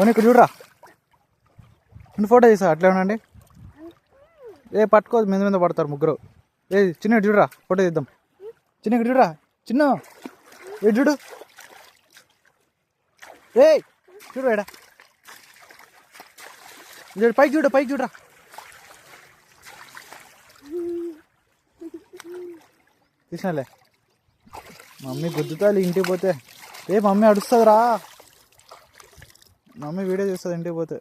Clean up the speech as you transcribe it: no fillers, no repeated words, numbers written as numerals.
ఇక్కడ చూడరా, ఫోటో తీసా అట్లే ఉండండి. పట్టుకోదు, మీద పడతారు ముగ్గురు. చిన్న చూడరా, ఫోటో తీద్దాం. చిన్న ఇక్కడ చూడరా, చిన్న చూడు, చూడు ఎడా పైకి చూడరా. తీసినాలే. మమ్మీ గుద్దుతాలి ఇంటికి పోతే. మమ్మీ అడుస్తుందిరా, మమ్మీ వీడియో చూస్తుంది ఇంటికి పోతే.